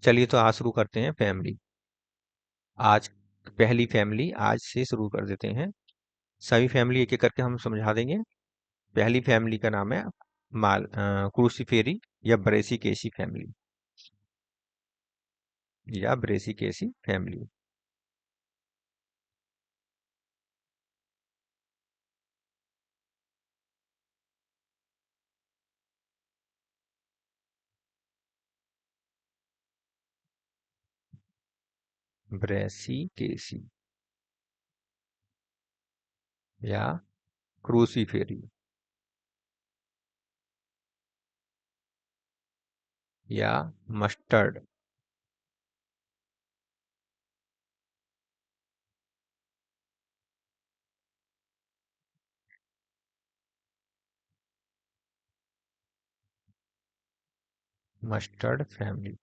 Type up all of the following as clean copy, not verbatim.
चलिए तो आज शुरू करते हैं फैमिली। आज पहली फैमिली आज से शुरू कर देते हैं। सभी फैमिली एक एक करके हम समझा देंगे। पहली फैमिली का नाम है क्रूसीफेरी या ब्रेसिकेसी फैमिली या ब्रेसिकेसी फैमिली। ब्रेसिकेसी या क्रूसीफेरी या मस्टर्ड। Mustard family.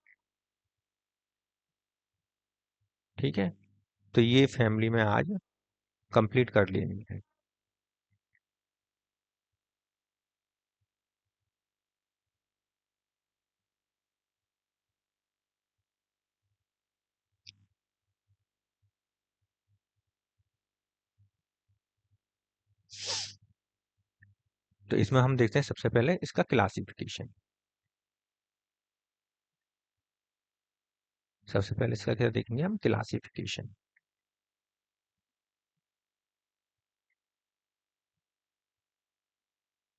ठीक है, तो ये फैमिली में आज कंप्लीट कर लेनी है। तो इसमें हम देखते हैं सबसे पहले इसका क्लासिफिकेशन। सबसे पहले इसका क्या देखेंगे हम, क्लासिफिकेशन।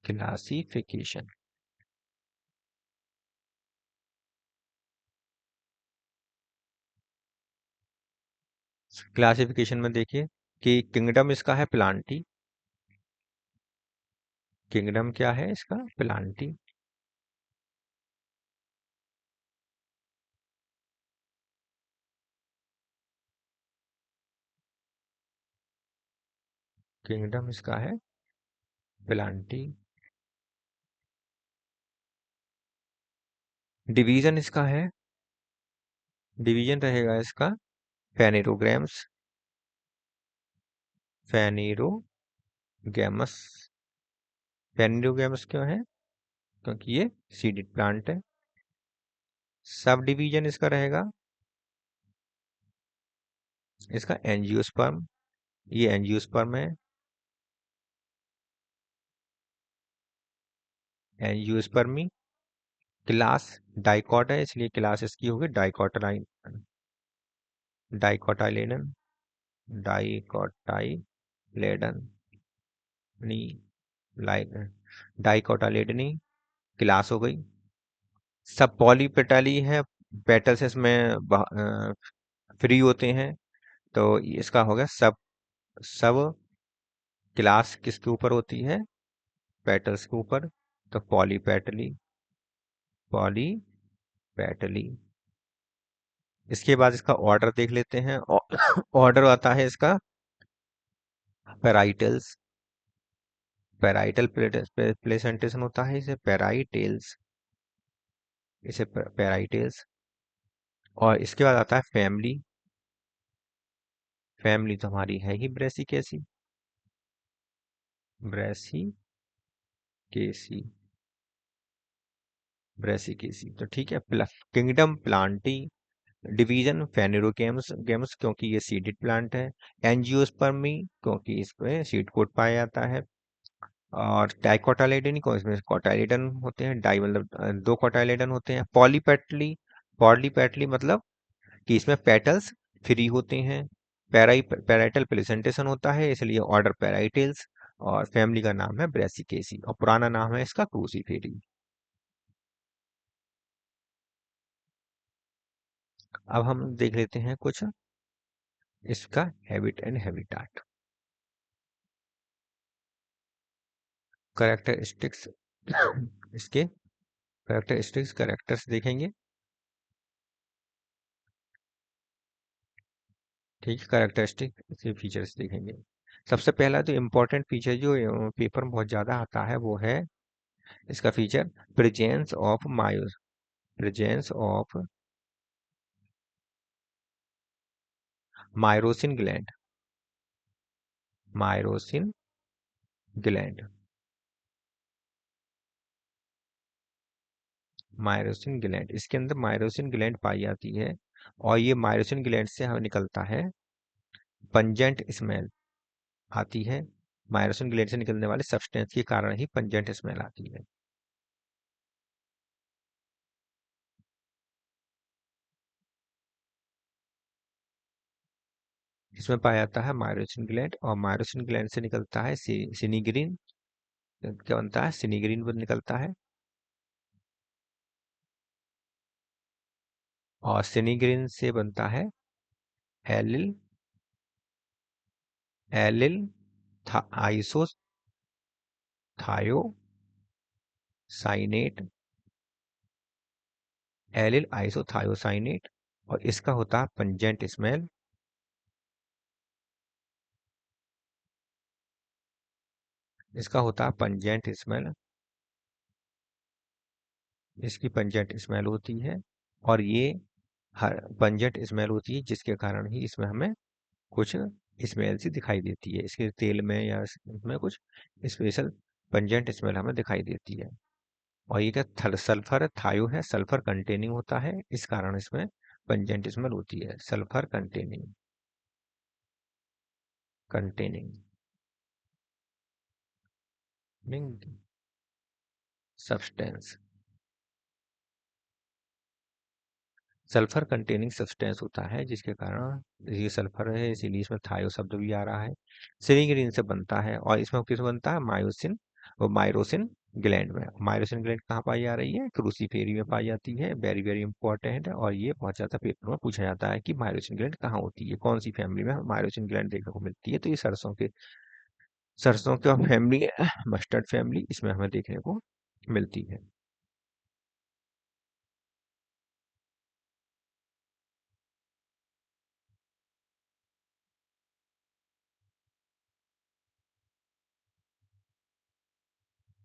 क्लासिफिकेशन क्लासिफिकेशन में देखिए कि किंगडम इसका है प्लांटी। किंगडम क्या है इसका, प्लांटी। किंगडम इसका है प्लांटी। डिवीजन इसका है, डिवीजन रहेगा इसका फेनेरोग्राम्स। फेनेरोगैमस। फेनेरोगैमस क्यों है, क्योंकि ये सीडेड प्लांट है। सब डिवीजन इसका रहेगा इसका एंजियोस्पर्म। ये एंजियोस्पर्म है। एंजियोस्पर्मी। क्लास डाइकॉट है, इसलिए क्लास इसकी होगी डाइकॉटाइल। डाइकॉटाइलेडन। डाइकॉटाइलेडन नी लाइक डाइकोटालेडनी क्लास हो गई। सब पॉलीपेटली है, पेटल्स इसमें फ्री होते हैं। तो इसका हो गया सब। सब क्लास किसके ऊपर होती है, पेटल्स के ऊपर। तो पॉलीपेटली। पॉलीपेटली। इसके बाद इसका ऑर्डर देख लेते हैं। ऑर्डर आता है इसका पेराइटल्स। पेराइटल प्लेसेंटेशन होता है इसे पेराइटेल्स। इसे पेराइटेल्स। और इसके बाद आता है फैमिली। फैमिली तो हमारी है ही ब्रेसिकेसी। ब्रेसिकेसी। ब्रेसिकेसी तो ठीक है। Kingdom Plantae. डिवीजन फेनेरोगेम्स गेम्स क्योंकि ये सीडेड प्लांट है। एंजियोस्पर्मी क्योंकि इसमें सीड कोट पाया जाता है। और डाइकोटाइलेडन को इसमें कोटाइलेडन होते हैं, डाई मतलब दो कोटाइलेडन होते हैं। पॉलीपेटली। पॉलीपेटली मतलब कि इसमें पेटल्स फ्री होते हैं। पैराइटल प्लेसेंटेशन होता है, इसलिए ऑर्डर पैराइटल्स। और फैमिली का नाम है ब्रेसिकेसी और पुराना नाम है इसका क्रूसीफेरी। अब हम देख लेते हैं कुछ इसका हैबिट एंड हैबिटाट। करेक्टरिस्टिक्स। इसके करेक्टरिस्टिक्स करेक्टर्स देखेंगे। ठीक है, करेक्टरिस्टिक इसके फीचर्स देखेंगे। सबसे पहला जो इम्पोर्टेंट फीचर जो पेपर में बहुत ज्यादा आता है वो है इसका feature presence of myos. Presence of myrosin gland. Myrosin gland. Myrosin gland, इसके अंदर मायरोसिन ग्लैंड पाई जाती है, और ये मायरोसिन ग्लैंड से हमें निकलता है पंजेंट स्मेल आती है। मायरोसिन ग्लैंड से निकलने वाले सब्सटेंस के कारण ही पंजेंट स्मेल आती है। इसमें पाया जाता है मायरोसिन ग्लैंड, और मायरोसिन ग्लैंड से निकलता है सिनिग्रीन। क्या बनता है? सिनिग्रीन निकलता है, और सिनिग्रीन से बनता है allyl allyl isothiocyanate, allyl isothiocyanate, और इसका होता है पंजेंट स्मेल। इसका होता है पंजेंट स्मेल, इसकी पंजेंट स्मेल होती है, और ये हर पंजेंट स्मेल होती है, जिसके कारण ही इसमें हमें कुछ स्मेल सी दिखाई देती है, इसके तेल में या इसमें कुछ स्पेशल पंजेंट स्मेल हमें दिखाई देती है। और ये क्या सल्फर थायो है, सल्फर कंटेनिंग होता है, इस कारण इसमें पंजेंट स्मेल होती है। Sulphur containing substance, sulphur containing substance होता है, जिसके कारण ये सल्फर है, इसीलिए इसमें थायो शब्द भी आ रहा है। सिलिग्रीन से बनता है, और इसमें किस बनता है? मायोसिन, और मायरोसिन ग्लैंड में। मायरोसिन ग्लैंड कहाँ पाई जा रही है? क्रूसीफेरी में पाई जाती है। वेरी वेरी इंपॉर्टेंट है, और ये बहुत ज्यादा पेपर में पूछा जाता है कि मायरोसिन ग्लैंड कहाँ होती है, कौन सी फैमिली में मायरोसिन ग्लैंड देखने को मिलती है। तो ये सरसों का फैमिली है, मस्टर्ड फैमिली, इसमें हमें देखने को मिलती है।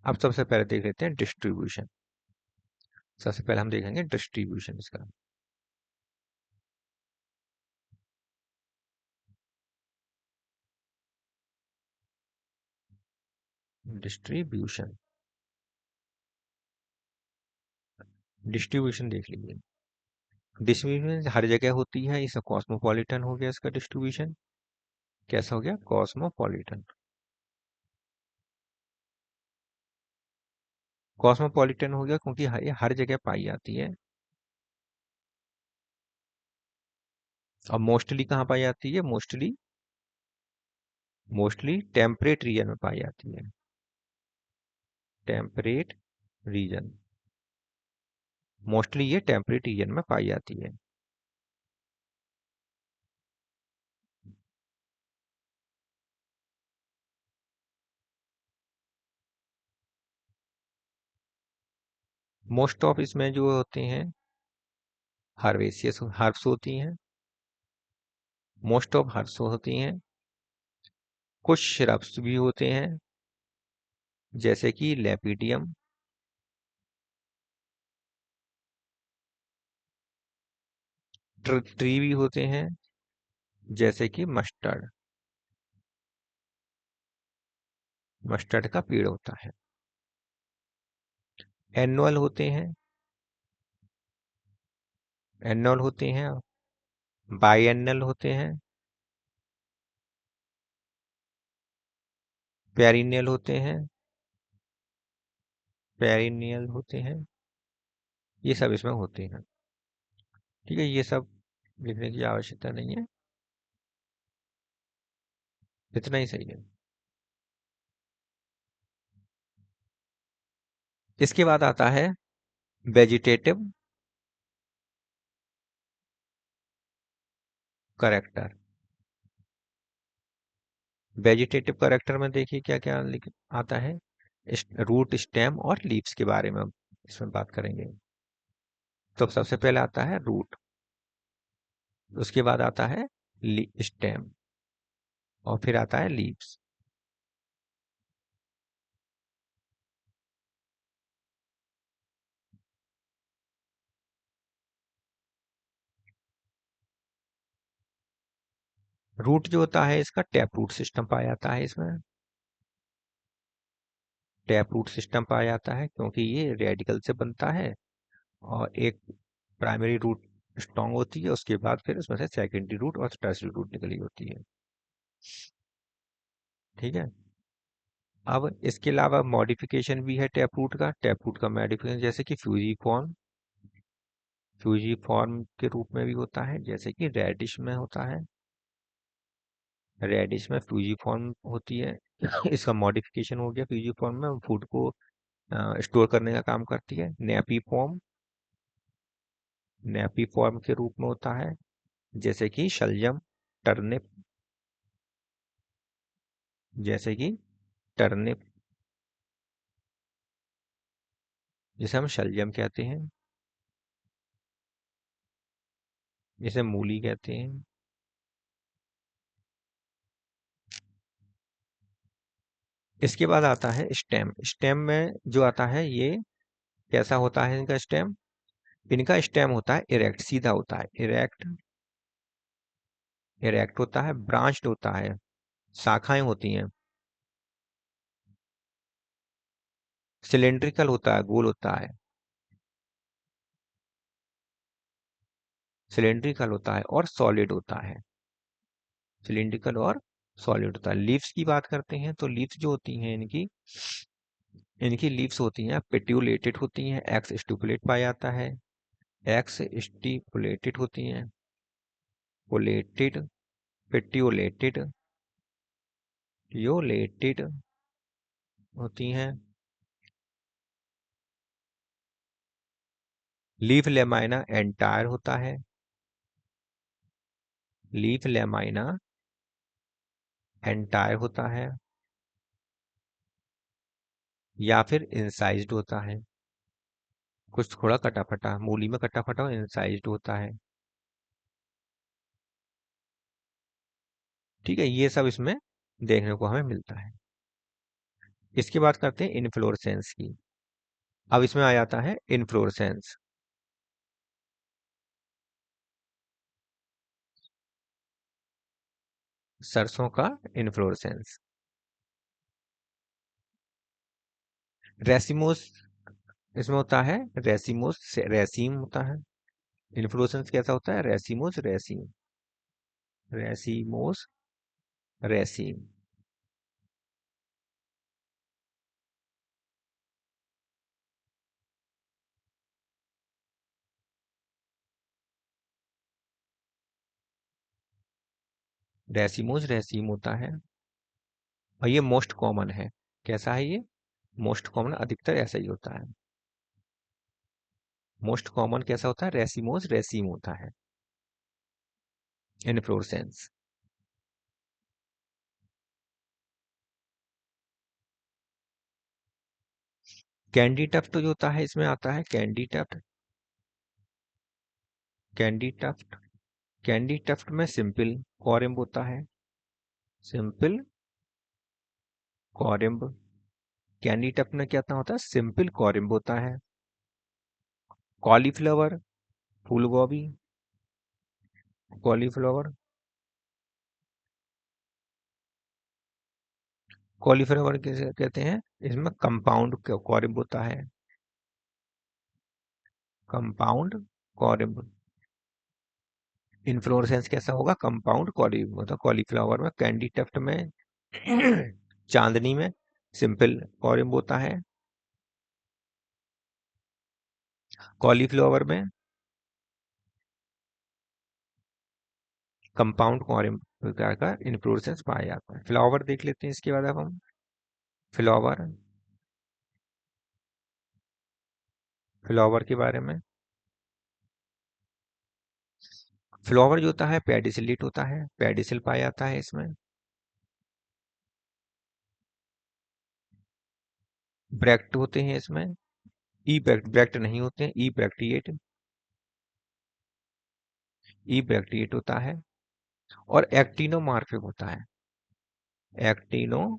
अब सबसे पहले देख लेते हैं डिस्ट्रीब्यूशन। सबसे पहले हम देखेंगे डिस्ट्रीब्यूशन इसका। डिस्ट्रीब्यूशन, डिस्ट्रीब्यूशन देख लीजिए। डिस्ट्रीब्यूशन हर जगह होती है, इसका कॉस्मोपॉलिटन हो गया, इसका डिस्ट्रीब्यूशन कैसा हो गया? कॉस्मोपॉलिटन। कॉस्मोपॉलिटन हो गया क्योंकि ये हर जगह पाई जाती है। और मोस्टली कहाँ पाई जाती है? मोस्टली टेम्परेट रीजन में पाई जाती है। टेम्परेट रीजन, मोस्टली ये टेम्परेट रीजन में पाई जाती है। मोस्ट ऑफ इसमें जो होते हैं हार्वेसियस हर्ब्स होती हैं, मोस्ट ऑफ हर्ब्स होती हैं। कुछ श्रब्स भी होते हैं, जैसे कि लेपिडियम, ट्री भी होते हैं, जैसे कि मस्टर्ड, मस्टर्ड का पेड़ होता है। एनुअल होते हैं, एनुअल होते हैं, बाइएन्नल होते हैं, पेरिनियल होते हैं, पेरिनियल होते हैं, ये सब इसमें होते हैं। ठीक है, ये सब लिखने की आवश्यकता नहीं है, इतना ही सही है। इसके बाद आता है वेजिटेटिव करेक्टर। वेजिटेटिव करेक्टर में देखिए क्या क्या लिख आता है। रूट, स्टेम और लीव्स के बारे में इसमें बात करेंगे। तो सबसे पहले आता है रूट, उसके बाद आता है स्टेम, और फिर आता है लीव्स। रूट जो होता है इसका टैप रूट सिस्टम पाया जाता है इसमें। टैप रूट सिस्टम पाया जाता है क्योंकि ये रेडिकल से बनता है, और एक प्राइमरी रूट स्ट्रॉन्ग होती है, उसके बाद फिर उसमें से सेकेंडरी रूट और टर्सरी रूट निकली होती है। ठीक है। अब इसके अलावा मॉडिफिकेशन भी है टैप रूट का। टैप रूट का मॉडिफिकेशन जैसे कि फ्यूजीफॉर्म, फ्यूजीफॉर्म के रूप में भी होता है, जैसे कि रेडिश में होता है। रेडिश में फ्यूजीफॉर्म होती है। इसका मॉडिफिकेशन हो गया फ्यूजीफॉर्म में, फूड को स्टोर करने का काम करती है। नेपी फॉर्म, नेपी फॉर्म के रूप में होता है, जैसे कि शलजम, टर्निप, जैसे कि टर्निप, जिसे हम शलजम कहते हैं, जिसे मूली कहते हैं। इसके बाद आता है स्टेम। स्टेम में जो आता है ये कैसा होता है इनका स्टेम? इनका स्टेम होता है इरेक्ट, सीधा होता है, इरेक्ट, इरेक्ट होता है, ब्रांच्ड होता है, शाखाएं होती हैं, सिलेंड्रिकल होता है, गोल होता है, सिलेंड्रिकल होता है और सॉलिड होता है, सिलिंड्रिकल और सॉलिड होता है। लीव्स की बात करते हैं तो लीव्स जो होती हैं इनकी, इनकी लीव्स होती हैं पेट्यूलेटेड होती हैं, एक्स स्टिपुलेट पाया जाता है, एक्स स्टिपुलेटेड होती हैं, पोलेटेड, पेट्यूलेटेड, टियोलेटेड होती हैं। लीफ लेमाइना एंटायर होता है, लीफ लेमाइना एंटायर होता है, या फिर इंसाइज्ड होता है, कुछ थोड़ा कटा फटा, मूली में कटा फटा इंसाइज्ड होता है। ठीक है, ये सब इसमें देखने को हमें मिलता है। इसके बाद करते हैं इनफ्लोरेसेंस की। अब इसमें आ जाता है इनफ्लोरेसेंस, सरसों का इनफ्लोरेसेंस। रेसिमोस इसमें होता है, रेसिमोस रेसीम होता है। इन्फ्लोरेसेंस कैसा होता है? Racemose raceme, racemose raceme. Racemose raceme होता है, और ये मोस्ट कॉमन है। कैसा है ये? मोस्ट कॉमन, अधिकतर ऐसा ही होता है। मोस्ट कॉमन कैसा होता है? रेसिमोस रेसीम होता है इनफ्लोरेसेंस। कैंडी टफ्ट जो होता है इसमें आता है candytuft, candytuft, candytuft में सिंपल कॉरिम्ब होता है, सिंपल कॉरिम्ब। कैंडी टफ्ट में क्या होता है? सिंपल कॉरिम्ब होता है। कॉलीफ्लावर, फूल गोभी, कॉलीफ्लावर, कॉलीफ्लावर किसे कहते हैं? इसमें कंपाउंड कॉरिम्ब होता है, कंपाउंड कॉरिम्ब। इन्फ्लोरेसेंस कैसा होगा? कंपाउंड कॉरिम्ब, मतलब कॉलीफ्लावर में, कैंडी टफ्ट में, चांदनी में सिंपल कॉरिम्ब होता है, कॉलीफ्लावर में कंपाउंड कॉरिम्ब प्रकार का इन्फ्लोरेसेंस पाया जाता है। फ्लावर देख लेते हैं इसके बाद अब हम। फ्लावर, फ्लावर के बारे में। फ्लावर जो होता है पेडिसिलेट होता है, पेडिसिल पाया जाता है इसमें। ब्रैक्ट होते हैं इसमें, ई ब्रैक्ट, ब्रैक्ट नहीं होते हैं, ई ब्रैक्टिएट, ई ब्रैक्टिएट होता है। और एक्टिनोमॉर्फिक होता है, एक्टिनोमॉर्फिक,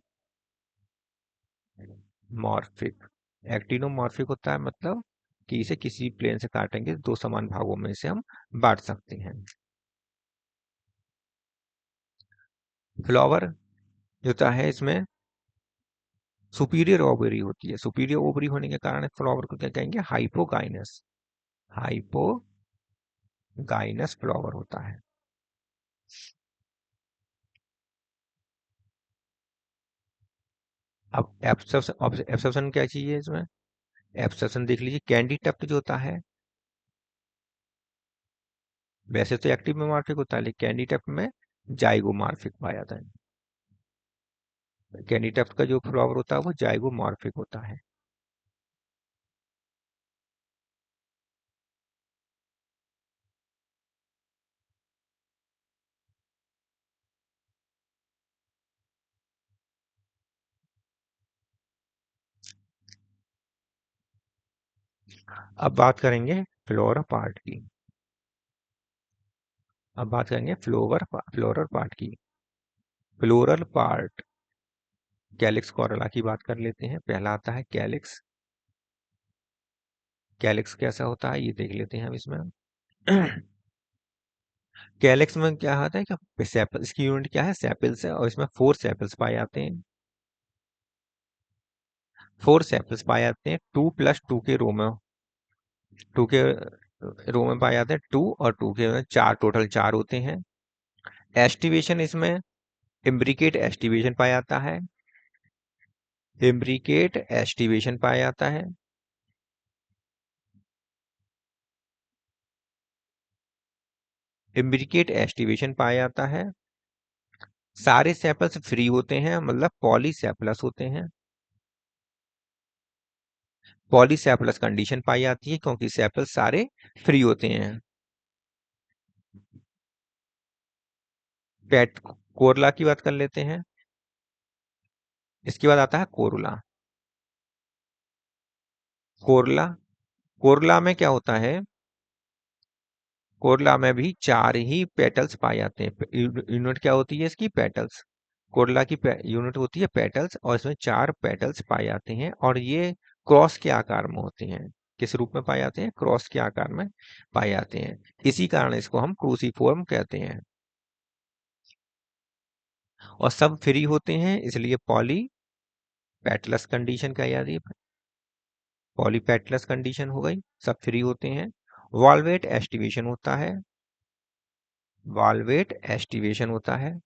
एक्टिनोमॉर्फिक होता है मतलब कि इसे किसी प्लेन से काटेंगे दो समान भागों में इसे हम बांट सकते हैं। फ्लावर जो होता है इसमें सुपीरियर ओवरी होती है, सुपीरियर ओवरी होने के कारण फ्लावर को क्या कहेंगे? हाइपोगाइनस, हाइपोगाइनस फ्लावर होता है। अब एब्सॉर्प्शन क्या चीज है इसमें? एब्सॉर्प्शन देख लीजिए, कैंडी टफ्ट जो होता है, वैसे तो एक्टिव में मार्फिक होता है, लेकिन कैंडी टफ्ट में जाइगोमॉर्फिक पाया जाता है। कैंडी टफ्ट का जो फ्लावर होता है वो जाइगोमॉर्फिक होता है। अब बात करेंगे फ्लोरा पार्ट की। अब बात करेंगे फ्लोरल पार्ट की। फ्लोरल पार्ट, कैलिक्स कॉरला की बात कर लेते हैं। पहला आता है कैलिक्स। कैलिक्स कैसा होता है ये देख लेते हैं हम इसमें। कैलिक्स में क्या आता है कि सेपल, इसकी यूनिट क्या है? सेपल्स है, और इसमें 4 सेपल्स पाए जाते हैं। 4 सेपल्स पाए जाते हैं, 2+2 के रो में। 2 के रो में पाए जाते हैं 2, और 2 के 4, टोटल 4 होते हैं। एस्टिवेशन इसमें इम्ब्रिकेट एस्टिवेशन पाया जाता है। इम्ब्रिकेट एस्टिवेशन पाया जाता है। इम्ब्रिकेट एस्टिवेशन पाया जाता है। सारे सेपल्स फ्री होते हैं, मतलब पॉलीसेपलस होते हैं। पॉलीसेपलस कंडीशन पाई जाती है क्योंकि सेपल्स सारे फ्री होते हैं। पेट कोरला की बात कर लेते हैं। इसके बाद आता है कोरला। कोरला, कोरला में क्या होता है? कोरला में भी 4 ही पेटल्स पाए जाते हैं। यूनिट क्या होती है इसकी? पेटल्स। कोरला की यूनिट होती है पेटल्स, और इसमें 4 पेटल्स पाए जाते हैं, और ये क्रॉस के आकार में होते हैं। किस रूप में पाए जाते हैं? क्रॉस के आकार में पाए जाते हैं। इसी कारण इसको हम क्रूसीफॉर्म कहते हैं। और सब फ्री होते हैं, इसलिए पॉली पेटलस कंडीशन कही जाती है। पॉलीपेटलस कंडीशन हो गई, सब फ्री होते हैं। वॉल्वेट एस्टिवेशन होता है। वॉल्वेट एस्टिवेशन होता है।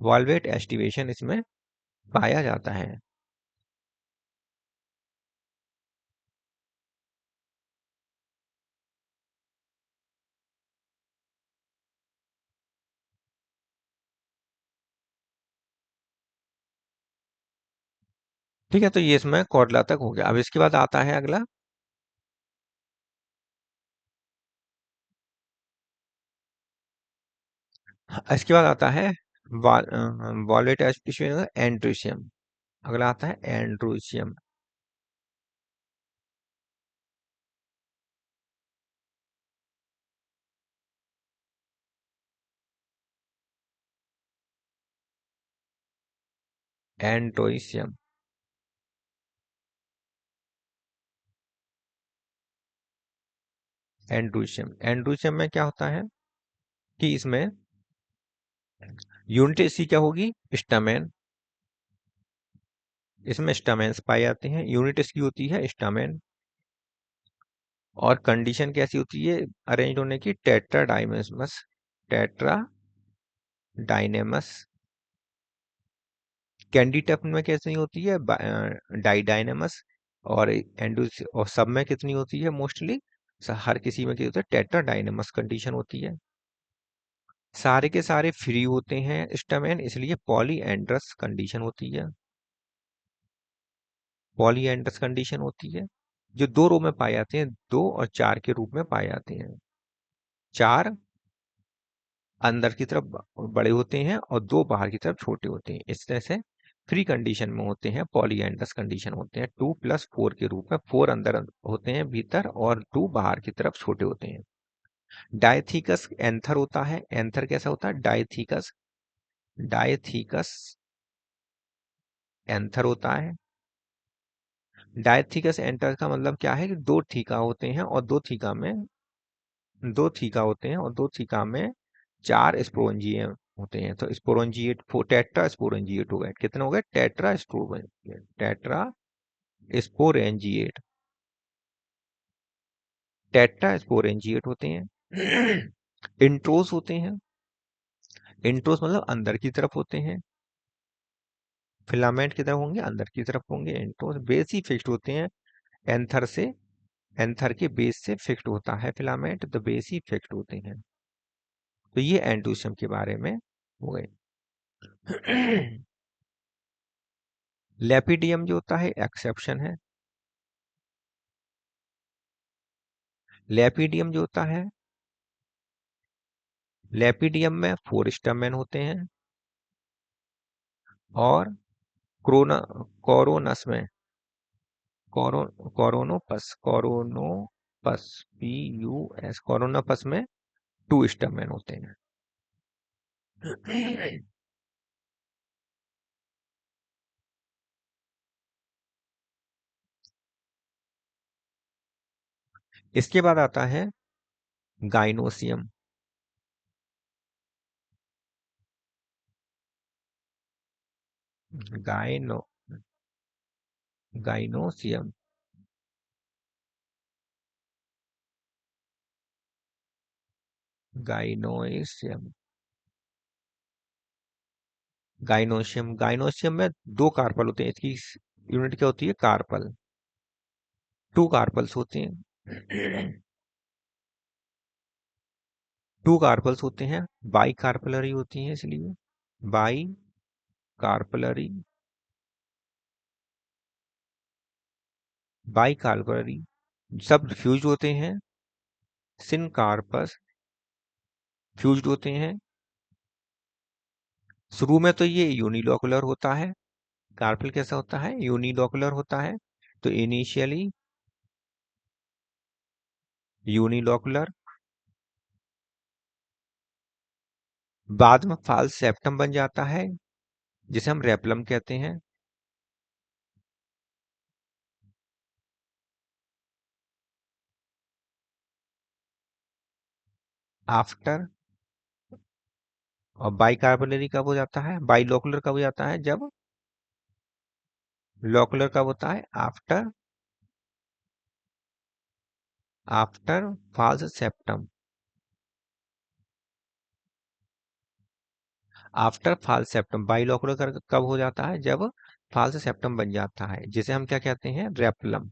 वॉल्वेट एस्टिवेशन इसमें पाया जाता है। ठीक है, तो ये इसमें कॉर्डला तक हो गया। अब इसके बाद आता है अगला। इसके बाद आता है वॉल्वेट एस्टिवेशन, एंड्रोसियम। अगला आता है एंड्रोसियम। एंड्रोसियम। एंड्रोसियम, एंड्रोसियम में क्या होता है कि इसमें यूनिट इसकी क्या होगी? स्टमेन। इसमें स्टमेन्स पाए जाते हैं, यूनिट इसकी होती है स्टमेन। और कंडीशन कैसी होती है अरेंज होने की? टेट्रा डाइनेमस। टेट्रा डाइनेमस। कैंडी टफ में कैसी होती है? डाई डाइनेमस। और एंडोस और सब में कितनी होती है? मोस्टली हर किसी में क्या होता है? टेट्रा डाइनेमस कंडीशन होती है। सारे के सारे फ्री होते हैं स्टमेन, इसलिए पॉलीएंड्रस कंडीशन होती है। पॉलीएंड्रस कंडीशन होती है। जो 2 रो में पाए जाते हैं, 2 और 4 के रूप में पाए जाते हैं। 4 अंदर की तरफ बड़े होते हैं, और 2 बाहर की तरफ छोटे होते हैं। इस तरह से फ्री कंडीशन में होते हैं, पॉलीएंडस कंडीशन होते हैं। 2+4 के रूप में, 4 अंदर होते हैं भीतर, और 2 बाहर की तरफ छोटे होते हैं। डायथीकस एंथर होता है। एंथर कैसा होता है? डायथीकस। डायथीकस एंथर होता है। डायथीकस एंथर का मतलब क्या है कि 2 थीका होते हैं, और 2 थीका होते हैं, और 2 थीका में 4 स्पोरेंजियम होते हैं। तो स्पोरेंजिएट, टेट्रा स्पोरेंजिएट हो गए। कितने हो गए? Tetra sporangiate. Tetra sporangiate. Tetra sporangiate होते हैं। इंट्रोस होते हैं। इंट्रोस मतलब अंदर की तरफ होते हैं, फिलामेंट की तरफ होंगे, अंदर की तरफ होंगे। इंट्रोस बेस ही फिक्स्ड होते हैं, एंथर से, एंथर के बेस से फिक्स्ड होता है फिलामेंट, तो बेस ही फिक्स्ड होते हैं। तो ये एंडोसियम के बारे में हो गए। लेपिडियम जो होता है एक्सेप्शन है। लेपिडियम जो होता है, लेपिडियम में 4 स्टैमेन होते हैं, और क्रोना कोरोनस में, कोरो कोरोनोपस PUS, कोरोनोपस में 2 स्टैमेन होते हैं। इसके बाद आता है gynoecium. Gyno gynoecium gynoecium gynoecium में 2 कार्पल होते हैं। इसकी यूनिट क्या होती है? कार्पल। 2 कार्पल्स होते हैं। 2 कार्पल्स होते हैं, बाई कार्पलरी होती हैं इसलिए। बाई कार्पलरी, बाई कार्पलरी सब फ्यूज होते हैं। सिन कार्पस फ्यूज्ड होते हैं। शुरू में तो ये यूनिलोकुलर होता है। कार्पल कैसा होता है? यूनिलोकुलर होता है। तो इनिशियली यूनिलोकुलर, बाद में फाल्स सेप्टम बन जाता है, जिसे हम रेपलम कहते हैं। आफ्टर, और बाई कार्बोनरी कब हो जाता है? बाई लोकुलर कब हो जाता है? जब लोकुलर कब होता है? After, after false septum. After false septum bilocular कब हो जाता है? जब फाल्स सेप्टम बन जाता है, जिसे हम क्या कहते हैं? रेपलम।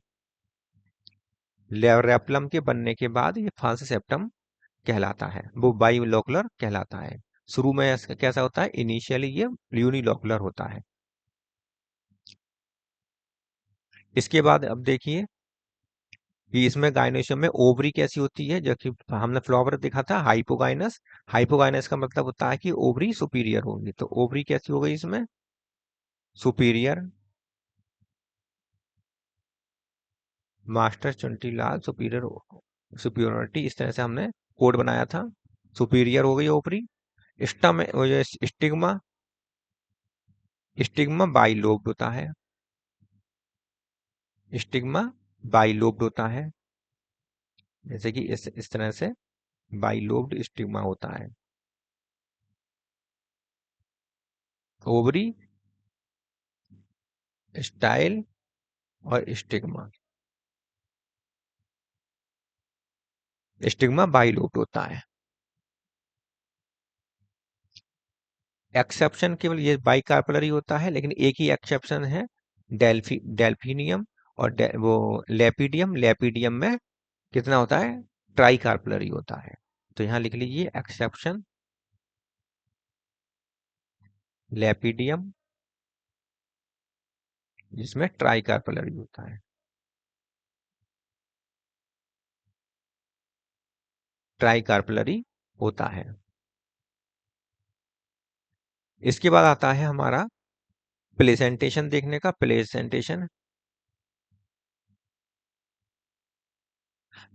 रेपलम के बनने के बाद ये फाल्स सेप्टम कहलाता है, वो बाई लोकुलर कहलाता है। शुरू में कैसा होता है? इनिशियली ये यूनिलोकुलर होता है। इसके बाद अब देखिए कि इसमें गाइनोसियम में ओवरी कैसी होती है, जो कि हमने फ्लावर देखा था हाइपोगाइनस। हाइपोगाइनस का मतलब होता है कि ओवरी सुपीरियर होगी, तो ओवरी कैसी हो गई इसमें? सुपीरियर। मास्टर चुंटीलाल सुपीरियर, सुपीरियोरिटी, इस तरह से हमने कोड बनाया था। सुपीरियर हो गई ओवरी। स्टम स्टिग्मा, स्टिग्मा बाइलोब्ड होता है। स्टिग्मा बाइलोब्ड होता है, जैसे कि इस तरह से बाइलोब्ड स्टिग्मा होता है। ओवरी, स्टाइल और स्टिग्मा। स्टिग्मा बाइलोब्ड होता है। एक्सेप्शन केवल ये बाइकार्पलरी होता है, लेकिन एक ही एक्सेप्शन है, डेल्फिनियम और वो लेपिडियम। लेपिडियम में कितना होता है? ट्राई कार्पलरी होता है। तो यहां लिख लीजिए एक्सेप्शन लेपिडियम, जिसमें ट्राई कार्पलरी होता है। ट्राई कार्पलरी होता है। इसके बाद आता है हमारा प्लेसेंटेशन देखने का। प्लेसेंटेशन,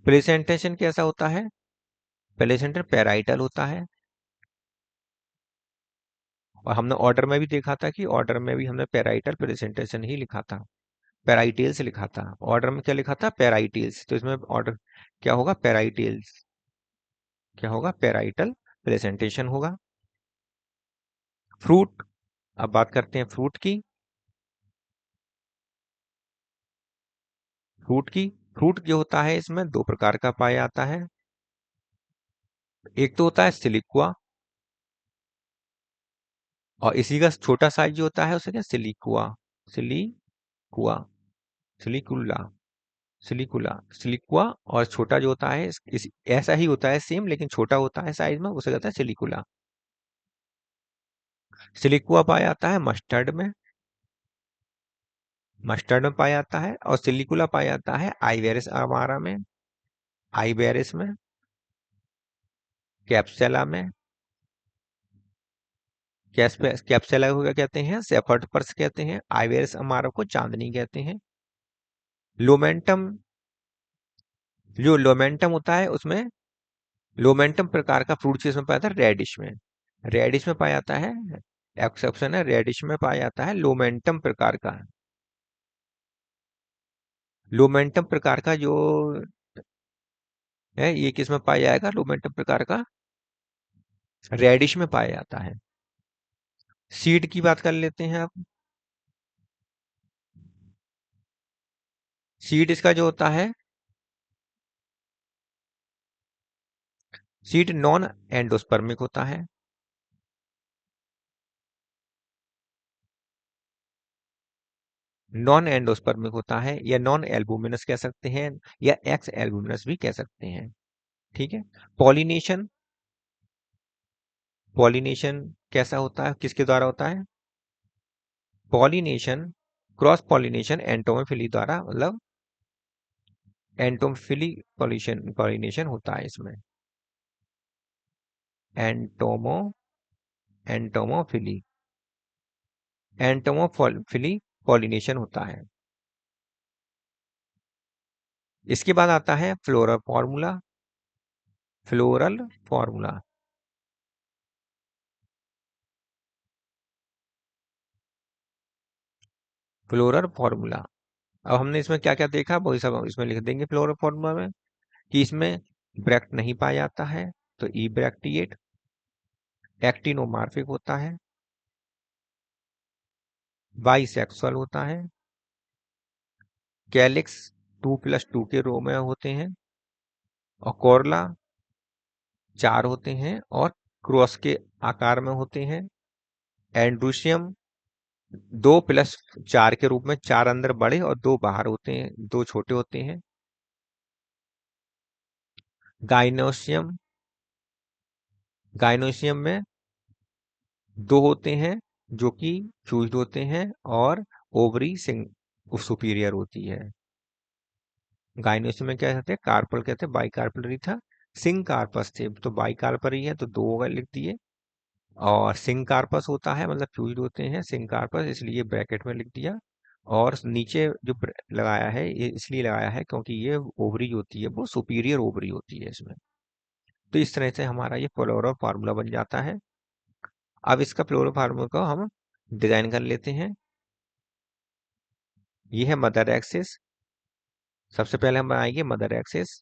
प्लेसेंटेशन कैसा होता है? प्लेसेंटर पेराइटल होता है। और हमने ऑर्डर में भी देखा था कि ऑर्डर में भी हमने पेराइटल प्रेजेंटेशन ही लिखा था, पेराइटेल्स लिखा था। ऑर्डर में क्या लिखा था? पेराइटेल्स। तो इसमें ऑर्डर क्या होगा? पेराइटेल्स। क्या होगा? पेराइटल प्रेजेंटेशन होगा। फ्रूट, अब बात करते हैं फ्रूट की। फ्रूट की फ्रूट जो होता है इसमें दो प्रकार का पाया जाता है। एक तो होता है सिलिकुआ, और इसी का छोटा साइज जो होता है उसे क्या सिलिकुआ, सिलिकुआ, सिलिकुला, सिलिकुला, सिलिकुआ। और छोटा जो होता है ऐसा ही होता है सेम, लेकिन छोटा होता है साइज में, उसे कहते हैं सिलिकुला। सिलिकुआ पाया जाता है मस्टर्ड में, मस्टर्ड में पाया जाता है। और सिलिकुला पाया जाता है आइवेरिस अमारा में, आइवेरिस में, कैप्सुला में, कैप्सुला को क्या कहते हैं, सेफर्ड पर्स कहते हैं, आइवेरिस अमारा को चांदनी कहते हैं। लोमेंटम, जो लोमेंटम होता है उसमें, लोमेंटम प्रकार का फ्रूट जिसमें पाया जाता है रेडिश में, रेडिश में पाया जाता है, एक्सेप्शन है, रेडिश में पाया जाता है लोमेंटम प्रकार का। लोमेंटम प्रकार का जो है ये किस में पाया जाएगा, लोमेंटम प्रकार का रेडिश में पाया जाता है। सीड की बात कर लेते हैं आप। सीड इसका जो होता है, सीड नॉन एंडोस्पर्मिक होता है। नॉन एंडोस्पर्मिक होता है, या नॉन एल्बुमिनस कह सकते हैं, या एक्स एल्बुमिनस भी कह सकते हैं। ठीक है। पॉलिनेशन, पॉलिनेशन कैसा होता है, किसके द्वारा होता है, पॉलिनेशन, क्रॉस पॉलिनेशन एंटोमोफिली द्वारा, मतलब एंटोमोफिली पॉलिनेशन, पॉलिनेशन होता है इसमें, एंटोमो, एंटोमोफिली, एंटोमोफिली पॉलिनेशन होता है। इसके बाद आता है floral formula, floral formula, floral formula. अब हमने इसमें क्या क्या देखा वही सब हम इसमें लिख देंगे फ्लोरल फॉर्मूला में, कि इसमें ब्रैक्ट नहीं पाया जाता है, तो ई ब्रैक्टिएट, एक्टिनोमार्फिक होता है, बाइसेक्सुअल होता है, कैलिक्स 2+2 के रो में होते हैं, और कोरला 4 होते हैं और क्रॉस के आकार में होते हैं। एंड्रूशियम 2+4 के रूप में, 4 अंदर बड़े और 2 बाहर होते हैं, 2 छोटे होते हैं। गाइनोसियम, गाइनोसियम में 2 होते हैं जो कि फ्यूज्ड होते हैं, और ओवरी सिंग सुपीरियर होती है। गाइनोसियम में क्या कहते हैं, कार्पल कहते हैं, बाई कार्पलरी था। सिंग कार्पस थे तो बाई कार्पल है, तो 2 लिख दिए। और सिंग कार्पस होता है मतलब फ्यूज्ड होते हैं सिंग कार्पस, इसलिए ब्रैकेट में लिख दिया। और नीचे जो लगाया है ये इसलिए लगाया है क्योंकि ये ओवरी होती है वो सुपीरियर ओवरी होती है इसमें। तो इस तरह से हमारा ये फ्लोरो फार्मूला बन जाता है। अब इसका फ्लोरो फार्मूला को हम डिजाइन कर लेते हैं। ये है मदर एक्सिस। सबसे पहले हम बनाएंगे मदर एक्सिस।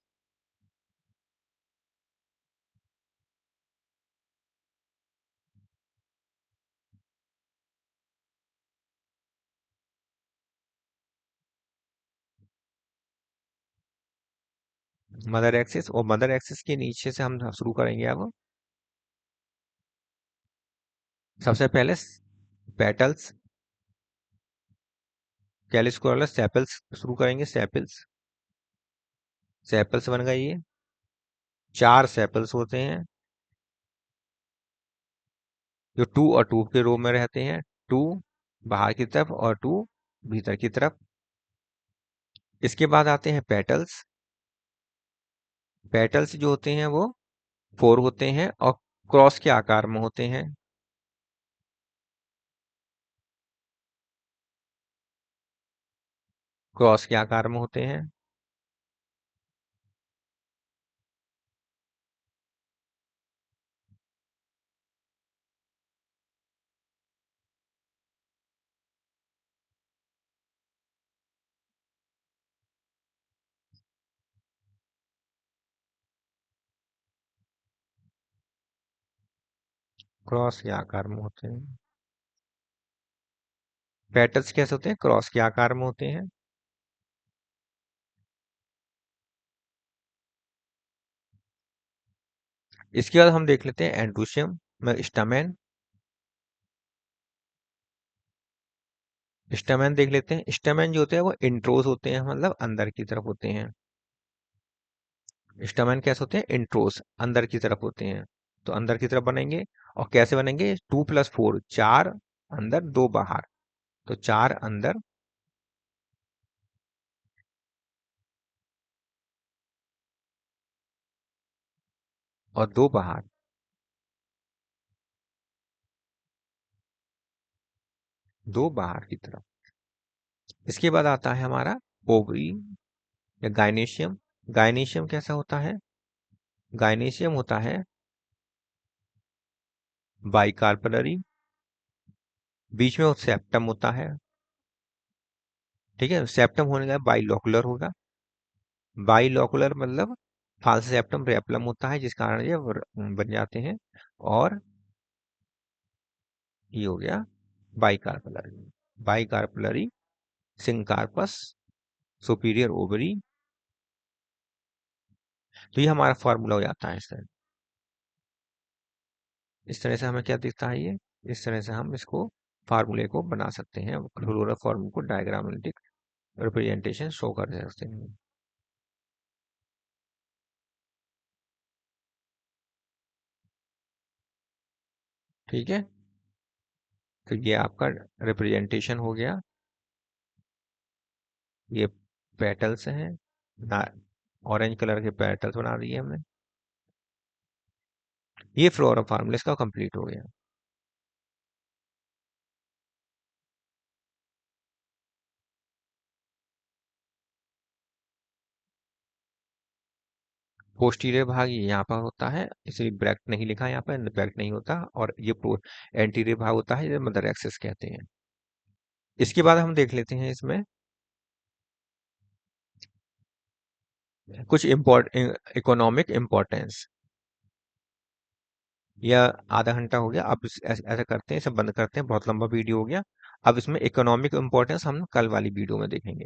मदर एक्सिस, और मदर एक्सिस के नीचे से हम शुरू करेंगे अब। सबसे पहले पेटल्स, कैलिस्कोरस सेपल्स शुरू करेंगे, सेपल्स, सेपल्स बन गई ये। 4 सेपल्स होते हैं जो 2 और 2 के रो में रहते हैं, 2 बाहर की तरफ और 2 भीतर की तरफ। इसके बाद आते हैं पेटल्स। पेटल्स जो होते हैं वो 4 होते हैं और क्रॉस के आकार में होते हैं। क्रॉस के आकार में होते हैं। क्रॉस के आकार में होते हैं। पेटल्स कैसे होते हैं, क्रॉस के आकार में होते हैं। इसके बाद हम देख लेते हैं एंड्रोशियम में स्टामेन। स्टामेन देख लेते हैं। स्टामेन जो होते हैं वो इंट्रोस होते हैं, मतलब अंदर की तरफ होते हैं। स्टामेन कैसे होते हैं? इंट्रोस, अंदर की तरफ होते हैं। तो अंदर की तरफ बनेंगे। और कैसे बनेंगे? 2+4, 4 अंदर 2 बाहर। तो 4 अंदर और 2 बाहर। दो बाहर की तरफ। इसके बाद आता है हमारा ओवरी या गाइनेशियम। गाइनेशियम कैसा होता है? गाइनेशियम होता है बाइकार्पलरी। बीच में वो सेप्टम होता है। ठीक है, सेप्टम होने का बाइलोकुलर होगा। बाइलोकुलर मतलब फाल्स सेप्टम रेपलम होता है, जिस कारण ये बन जाते हैं। और ये हो गया bicarpellary. Bicarpellary syncarpous superior ovary. तो ये हमारा फॉर्मूला हो जाता है इस तरह से हमें क्या दिखता है ये? इस तरह से हम इसको फार्मूले को बना सकते हैं, क्लोरोफॉर्म फॉर्म को डायग्रामेटिक रिप्रेजेंटेशन शो कर सकते हैं। ठीक है, तो ये आपका रिप्रेजेंटेशन हो गया। ये पेटल्स हैं ना, ऑरेंज कलर के पेटल्स बना दिए हमने। ये फ्लोरा फार्मूला इसका कंप्लीट हो गया। पोस्टीरियर भाग ये यहाँ पर होता है, इसलिए ब्रैक्ट नहीं लिखा है यहाँ पर, ब्रैक्ट नहीं होता। और ये एंटीरियर भाग होता है, ये मदर एक्सेस कहते हैं। इसके बाद हम देख लेते हैं इसमें कुछ इकोनॉमिक इम्पोर्टेंस। या आधा घंटा हो गया, अब ऐसा करते हैं, इसे बंद करते हैं, बहुत लंबा वीडियो हो गया। अब इसमें इकोनॉमिक इम्पोर्टेंस हम कल वाली वीडियो में देखेंगे।